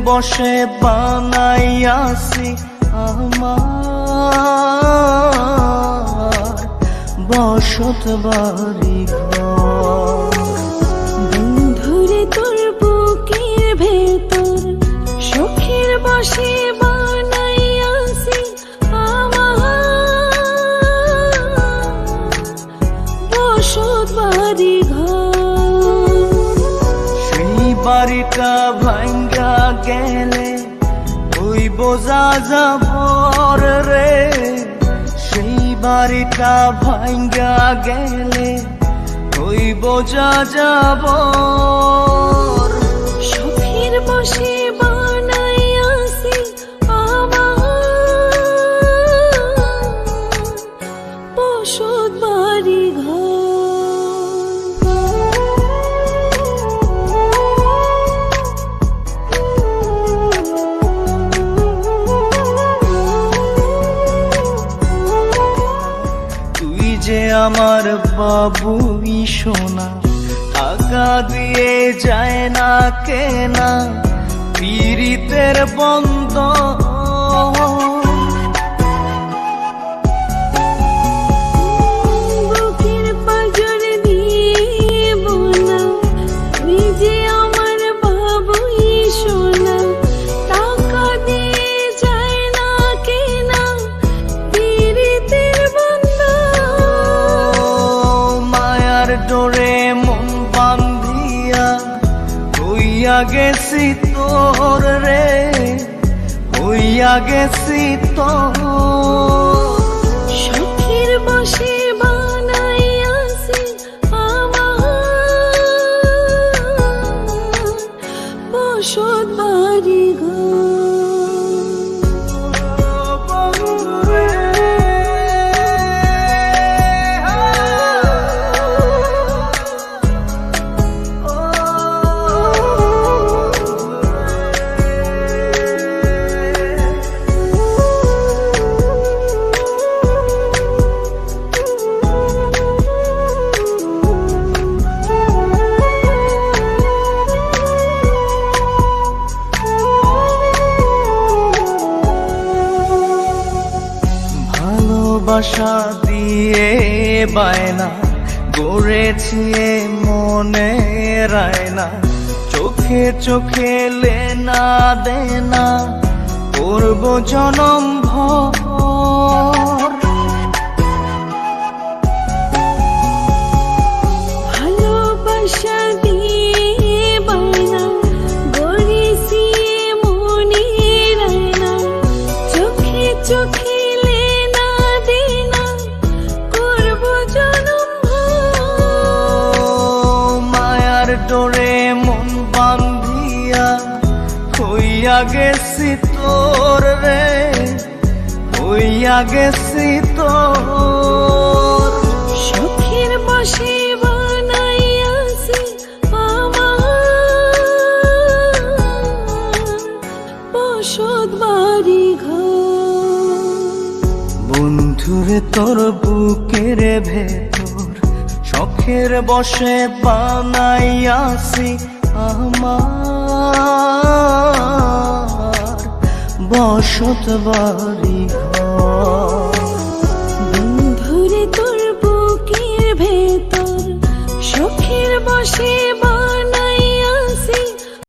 বসে বানাইয়াছি আমার বসত বাড়ি ঘর। বন্ধুরে তোর বুকের ভেতর সুখের বসে বানাইয়াছি আমার বসত বাড়ি ঘর। সেই বাড়িটা ভাঙ্গা গেলে ওই বোঝা যাবর রে, সেই বাড়িটা ভাঙ্গা গেলে ওই বোঝা যাবর। সুখের বসে বানাইয়াছি আমার বসত বাড়ি ঘর। যে আমার বাবুই সোনা, টাকা দিয়ে যায় না কেনা পীড়িতের বন্ধ। বুকের পাঁজর দিয়ে বোনা তুই যে আমার বাবুই সোনা, টাকা দিয়ে যায় না কেনা পীড়িতের বন্ধ। ডোরে মন বান্ধিয়া হইয়া গেছি তোর রে, হইয়া গেছি তোর। সুখের বসে বানাইয়াছি আমার বসত বাড়ি ঘর। ভালোবাসা দিয়ে বায়না গড়েছি মনে রায়না, চোখে চোখে লেনা দেনা করব জনম ভর। ভালোবাসা দিয়ে বায়না গড়েছি মনে রায়না, চোখে চোখে ডোরে মন বান্ধিয়া হইয়া গেছি তোর রে, হইয়া গেছি তোর। সুখের বসে বানাইয়াছি আমার বসত বাড়ি ঘর। বন্ধুরে তোর বুকের ভেতর শখের বসে বানাইয়াছি আমার বসত বাড়ি ঘর। বন্ধুরে তোর বুকের ভেতর সুখের বসে